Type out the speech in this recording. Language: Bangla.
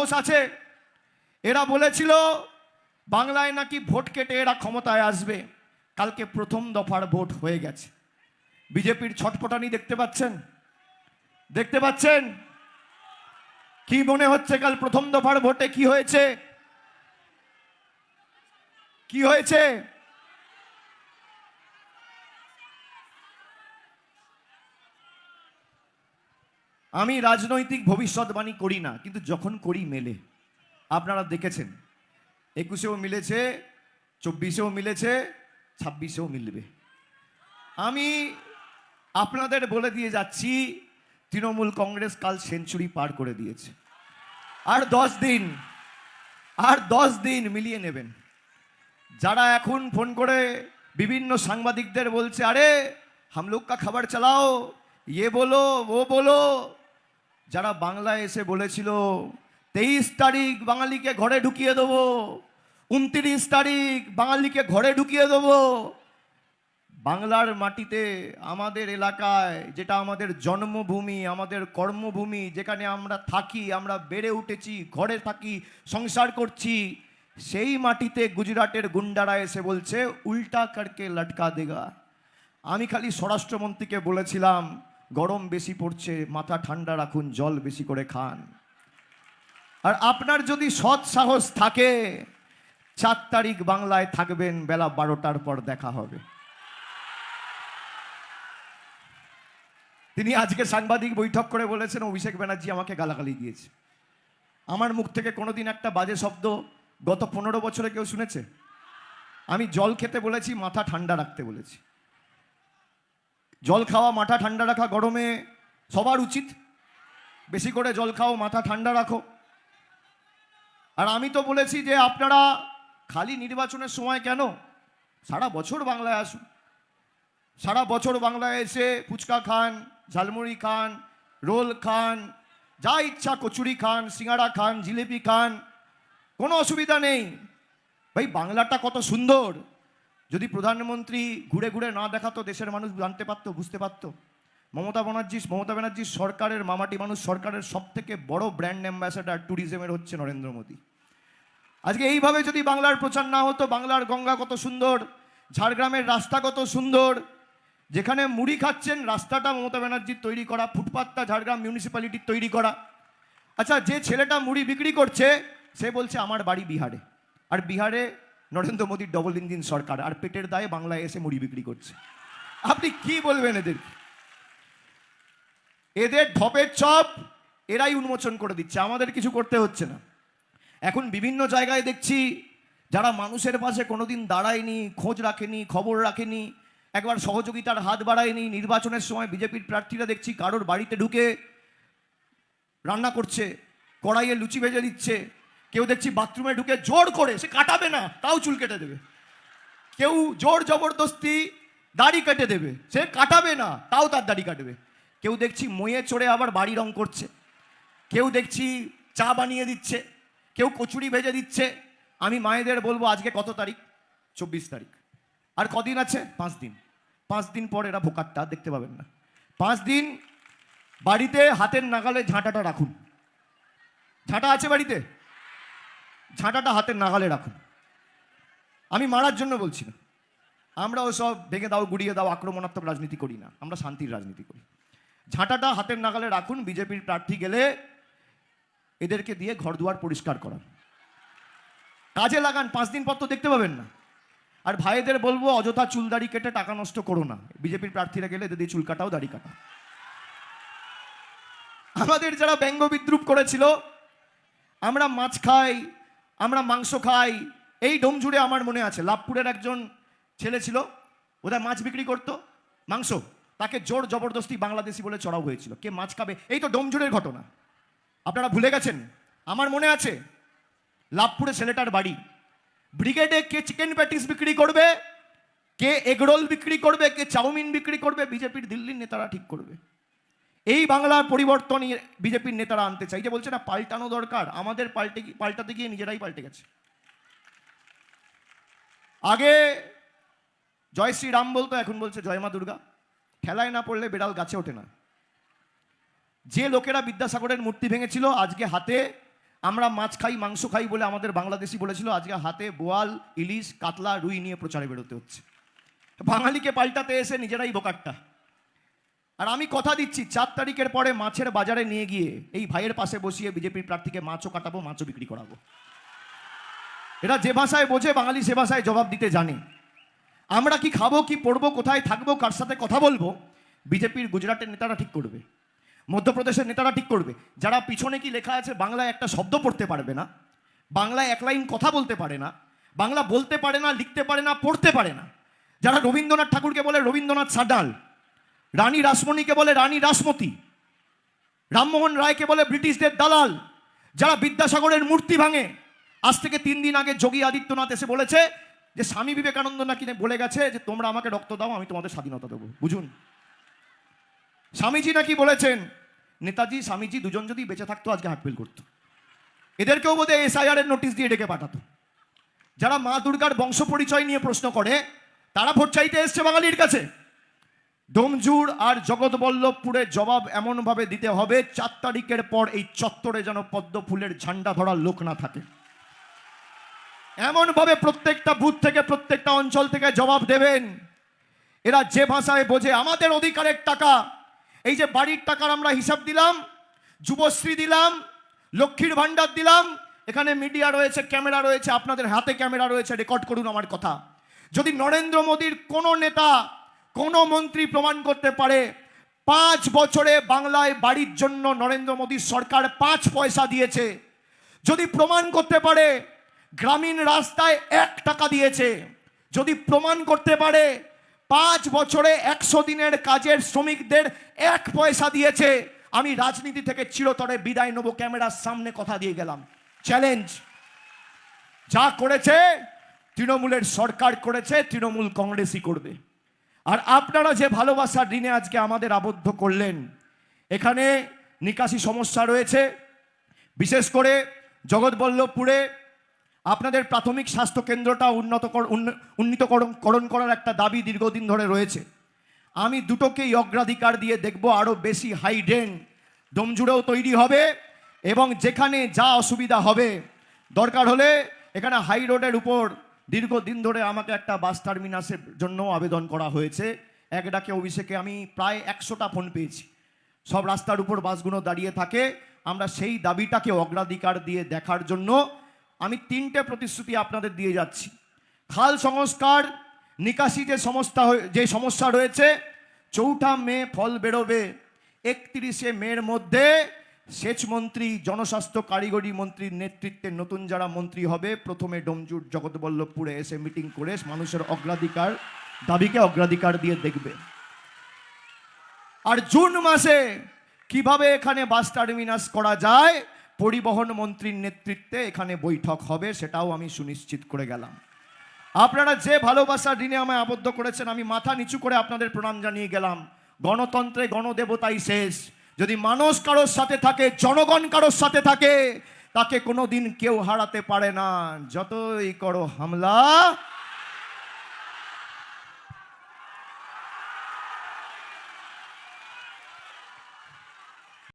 সাহস আছে? এরা বলেছিল বাংলায় নাকি ভোট কেটে এরা ক্ষমতায় আসবে। কালকে প্রথম দফার ভোট হয়ে গেছে। বিজেপির ছটপটানি দেখতে পাচ্ছেন? দেখতে পাচ্ছেন? কি মনে হচ্ছে কাল প্রথম দফার ভোটে কি হয়েছে? কি হয়েছে? আমি রাজনৈতিক ভবিষ্যৎবাণী করি না, কিন্তু যখন করি মেলে। আপনারা দেখেছেন 21-এও মিলেছে, 24-এও মিলেছে, 26-এও মিলবে। আমি আপনাদের বলে দিয়ে যাচ্ছি, তৃণমূল কংগ্রেস কাল সেঞ্চুরি পার করে দিয়েছে। আর 10 দিন মিলিয়ে নেবেন। যারা এখন ফোন করে বিভিন্ন সাংবাদিকদের বলছে আরে হাম লোগ কা খবর চালাও, ये बोलो वो बोलो, যারা বাংলায় এসে বলেছিল 23 তারিখ বাঙালিকে ঘরে ঢুকিয়ে দেবো, 29 তারিখ বাঙালিকে ঘরে ঢুকিয়ে দেবো, বাংলার মাটিতে আমাদের এলাকায়, যেটা আমাদের জন্মভূমি, আমাদের কর্মভূমি, যেখানে আমরা থাকি, আমরা বেড়ে উঠেছি, ঘরে থাকি, সংসার করছি, সেই মাটিতে গুজরাটের গুন্ডারা এসে বলছে উল্টা করকে লটকা দেগা। আমি খালি স্বরাষ্ট্রমন্ত্রীকে বলেছিলাম গরম বেশি পড়ছে, মাথা ঠান্ডা রাখুন, জল বেশি করে খান। আর আপনার যদি সৎ সাহস থাকে 4 তারিখ বাংলায় থাকবেন, বেলা 12টার পর দেখা হবে। তিনি আজকে সাংবাদিক বৈঠক করে বলেছেন অভিষেক ব্যানার্জি আমাকে গালাগালি দিয়েছে। আমার মুখ থেকে কোনোদিন একটা বাজে শব্দ গত 15 বছরে কেউ শুনেছে? আমি জল খেতে বলেছি, মাথা ঠান্ডা রাখতে বলেছি। জল খাওয়া, মাথা ঠান্ডা রাখা গরমে সবার উচিত। বেশি করে জল খাও, মাথা ঠান্ডা রাখো। আর আমি তো বলেছি যে আপনারা খালি নির্বাচনের সময় কেন, সারা বছর বাংলায় আসুন। সারা বছর বাংলায় এসে ফুচকা খান, ঝালমুড়ি খান, রোল খান, যা ইচ্ছা কচুরি খান, সিঙ্গাড়া খান, জিলিপি খান, কোনো অসুবিধা নেই। ভাই বাংলাটা কত সুন্দর। যদি প্রধানমন্ত্রী ঘুরে ঘুরে না দেখাতো, দেশের মানুষ জানতে পারতো, বুঝতে পারতো। মমতা ব্যানার্জির সরকারের, মামাটি মানুষ সরকারের সব থেকে বড় ব্র্যান্ড অ্যাম্বাসেডার ট্যুরিজমের হচ্ছে নরেন্দ্র মোদী। আজকে এইভাবে যদি বাংলার প্রচার না হতো, বাংলার গঙ্গা কত সুন্দর, ঝাড়গ্রামের রাস্তা কত সুন্দর, যেখানে মুড়ি খাচ্ছেন রাস্তাটা মমতা ব্যানার্জির তৈরি করা, ফুটপাথটা ঝাড়গ্রাম মিউনিসিপ্যালিটির তৈরি করা। আচ্ছা, যে ছেলেটা মুড়ি বিক্রি করছে সে বলছে আমার বাড়ি বিহারে, আর বিহারে নরেন্দ্র মোদীর ডবল ইঞ্জিন সরকার, আর পেটের দায়ে বাংলায় এসে মুড়ি বিক্রি করছে। আপনি কি বলবেন এদের? এদের ঢপের চপ এরাই উন্মোচন করে দিচ্ছে, আমাদের কিছু করতে হচ্ছে না। এখন বিভিন্ন জায়গায় দেখছি যারা মানুষের পাশে কোনোদিন দাঁড়ায়নি, খোঁজ রাখেনি, খবর রাখেনি, একবার সহযোগিতার হাত বাড়ায়নি, নির্বাচনের সময় বিজেপির প্রার্থীরা দেখছি কারোর বাড়িতে ঢুকে রান্না করছে, কড়াইয়ে লুচি ভেজে দিচ্ছে, কেউ দেখছি বাথরুমে ঢুকে জোর করে, সে কাটাবে না তাও চুল কেটে দেবে, কেউ জোর জবরদস্তি দাড়ি কেটে দেবে, সে কাটাবে না তাও তার দাড়ি কাটবে, কেউ দেখছি মইয়ে চড়ে আবার বাড়ি রং করছে, কেউ দেখছি চা বানিয়ে দিচ্ছে, কেউ কচুরি ভেজে দিচ্ছে। আমি মায়েদের বলবো আজকে কত তারিখ? 24 তারিখ। আর কদিন আছে? 5 দিন। 5 দিন পর এরা ভোকারটা দেখতে পাবেন না। 5 দিন বাড়িতে হাতের নাগালে ঝাঁটাটা রাখুন। ঝাঁটা আছে বাড়িতে? ঝাঁটাটা হাতের নাগালে রাখুন। আমি মারার জন্য বলছি না, আমরা ওসব ভেঙে দাও, গুড়িয়ে দাও, আক্রমণাত্মক রাজনীতি করি না, আমরা শান্তির রাজনীতি করি। ঝাঁটাটা হাতের নাগালে রাখুন। বিজেপির প্রার্থী গেলে এদেরকে দিয়ে ঘর দুয়ার পরিষ্কার করান, কাজে লাগান। 5 দিন পর তো দেখতে পাবেন না। আর ভাইদের বলবো অযথা চুল দাড়ি কেটে টাকা নষ্ট করো না। বিজেপির প্রার্থীরা গেলে এদের দিয়ে চুল কাটাও, দাড়ি কাটা। আমাদের যারা ব্যঙ্গ বিদ্রুপ করেছিল আমরা মাছ খাই, আমরা মাংস খাই, এই ডোমজুড়ে আমার মনে আছে লাভপুরের একজন ছেলে ছিল, ওদের মাছ বিক্রি করতো, মাংস, তাকে জোর জবরদস্তি বাংলাদেশি বলে চড়াও হয়েছিল। কে মাছ খাবে? এই তো ডোমজুড়ের ঘটনা, আপনারা ভুলে গেছেন? আমার মনে আছে লাভপুরে ছেলেটার বাড়ি, ব্রিগেডে কে চিকেন প্যাটিস বিক্রি করবে, কে এগরোল বিক্রি করবে, কে চাউমিন বিক্রি করবে, বিজেপির দিল্লির নেতারা ঠিক করবে। এই বাংলার পরিবর্তন বিজেপির নেতারা আনতে চাই। যে বলছে না পাল্টানো দরকার, আমাদের পাল্টাতে গিয়ে নিজেরাই পাল্টে গেছে। আগে জয় শ্রীরাম বলতো, এখন বলছে জয় মা দুর্গা। ঠেলায় না পড়লে বেড়াল গাছে ওঠে না। যে লোকেরা বিদ্যাসাগরের মূর্তি ভেঙেছিল আজকে হাতে আমরা মাছ খাই মাংস খাই বলে আমাদের বাংলাদেশি বলেছিল, আজকে হাতে বোয়াল ইলিশ কাতলা রুই নিয়ে প্রচারে বেরোতে হচ্ছে। বাঙালিকে পাল্টাতে এসে নিজেরাই বোকাট্টা। আর আমি কথা দিচ্ছি 4 তারিখের পরে মাছের বাজারে নিয়ে গিয়ে এই ভাইয়ের পাশে বসিয়ে বিজেপির প্রার্থীকে মাছও কাটাবো, মাছও বিক্রি করাবো। এরা যে ভাষায় বোঝে বাঙালি সে ভাষায় জবাব দিতে জানে। আমরা কি খাবো, কি পড়বো, কোথায় থাকবো, কার সাথে কথা বলবো, বিজেপির গুজরাটের নেতারা ঠিক করবে, মধ্যপ্রদেশের নেতারা ঠিক করবে। যারা পিছনে কি লেখা আছে বাংলায় একটা শব্দ পড়তে পারবে না, বাংলায় 1 লাইন কথা বলতে পারে না, বাংলা বলতে পারে না, লিখতে পারে না, পড়তে পারে না, যারা রবীন্দ্রনাথ ঠাকুরকে বলে রবীন্দ্রনাথ সাডাল, রানী রাসমণিকে বলে রানী রাসমতি, রামমোহন রায়কে বলে ব্রিটিশদের দালাল, যারা বিদ্যাসাগরের মূর্তি ভাঙে। আজ থেকে 3 দিন আগে যোগী আদিত্যনাথ এসে বলেছে যে স্বামী বিবেকানন্দ নাকি বলে গেছে যে তোমরা আমাকে রক্ত দাও, আমি তোমাদের স্বাধীনতা দেবো। বুঝুন, স্বামীজি নাকি বলেছেন, নেতাজি স্বামীজি দুজন যদি বেঁচে থাকতো আজকে হার্টফেল করতো। এদেরকেও বোধহয় SIR এর নোটিশ দিয়ে ডেকে পাঠাতো। যারা মা দুর্গার বংশ পরিচয় নিয়ে প্রশ্ন করে তারা ভোট চাইতে এসছে বাঙালির কাছে। ডোমজুড় আর জগৎবল্লভপুরে জবাব এমনভাবে দিতে হবে 4 তারিখের পর এই চত্বরে যেন পদ্ম ফুলের ঝান্ডা ধরার লোক না থাকে। এমনভাবে প্রত্যেকটা বুথ থেকে প্রত্যেকটা অঞ্চল থেকে জবাব দেবেন। এরা যে ভাষায় বোঝে আমাদের অধিকারের টাকা, এই যে বাড়ির টাকার আমরা হিসাব দিলাম, যুবশ্রী দিলাম, লক্ষ্মীর ভাণ্ডার দিলাম, এখানে মিডিয়া রয়েছে, ক্যামেরা রয়েছে, আপনাদের হাতে ক্যামেরা রয়েছে, রেকর্ড করুন আমার কথা। যদি নরেন্দ্র মোদীর কোনো নেতা কোনো মন্ত্রী প্রমাণ করতে পারে 5 বছরে বাংলায় বাড়ির জন্য নরেন্দ্র মোদীর সরকার 5 পয়সা দিয়েছে, যদি প্রমাণ করতে পারে গ্রামীণ রাস্তায় 1 টাকা দিয়েছে, যদি প্রমাণ করতে পারে 5 বছরে 100 দিনের কাজের শ্রমিকদের 1 পয়সা দিয়েছে, আমি রাজনীতি থেকে চিরতরে বিদায় নেব। ক্যামেরার সামনে কথা দিয়ে গেলাম, চ্যালেঞ্জ। যা করেছে তৃণমূলের সরকার করেছে, তৃণমূল কংগ্রেসই করবে। আর আপনারা যে ভালোবাসার ঋণে আজকে আমাদের আবদ্ধ করলেন, এখানে নিকাশি সমস্যা রয়েছে। বিশেষ করে জগৎবল্লভপুরে আপনাদের প্রাথমিক স্বাস্থ্য কেন্দ্রটা উন্নীতকরণ করার একটা দাবি দীর্ঘদিন ধরে রয়েছে। আমি দুটোকেই অগ্রাধিকার দিয়ে দেখব। আরও বেশি হাই ড্রেন ডোমজুড়েও তৈরি হবে এবং যেখানে যা অসুবিধা হবে, দরকার হলে এখানে হাই রোডের উপর দীর্ঘদিন ধরে আমাকে একটা বাস টার্মিনাসের জন্য আবেদন করা হয়েছে। এক ডাকে অভিষেকে আমি প্রায় 100টা ফোন পেয়েছি। সব রাস্তার উপর বাসগুলো দাঁড়িয়ে থাকে। আমরা সেই দাবিটাকে অগ্রাধিকার দিয়ে দেখার জন্য আমি 3টে প্রতিশ্রুতি আপনাদের দিয়ে যাচ্ছি। খাল সংস্কার, নিকাশি যে সমস্যা রয়েছে, 4 মে ফল বেরোবে। 31 মের মধ্যে সেচ মন্ত্রী, জনস্বাস্থ্য কারিগরি মন্ত্রীর নেতৃত্বে নতুন যারা মন্ত্রী হবে, প্রথমে ডোমজুড় জগৎবল্লভপুরে এসে মিটিং করে মানুষের অগ্রাধিকার দাবিকে অগ্রাধিকার দিয়ে দেখবে। আর জুন মাসে কিভাবে এখানে বাস টার্মিনাস করা যায়, পরিবহন মন্ত্রীর নেতৃত্বে এখানে বৈঠক হবে, সেটাও আমি সুনিশ্চিত করে গেলাম। আপনারা যে ভালোবাসার ঋণে আমায় আবদ্ধ করেছেন, আমি মাথা নিচু করে আপনাদের প্রণাম জানিয়ে গেলাম। গণতন্ত্রে গণদেবতাই শেষ। যদি মানুষ কারোর সাথে থাকে, জনগণ কারোর সাথে থাকে, তাকে কোনোদিন কেউ হারাতে পারে না। যতই করো হামলা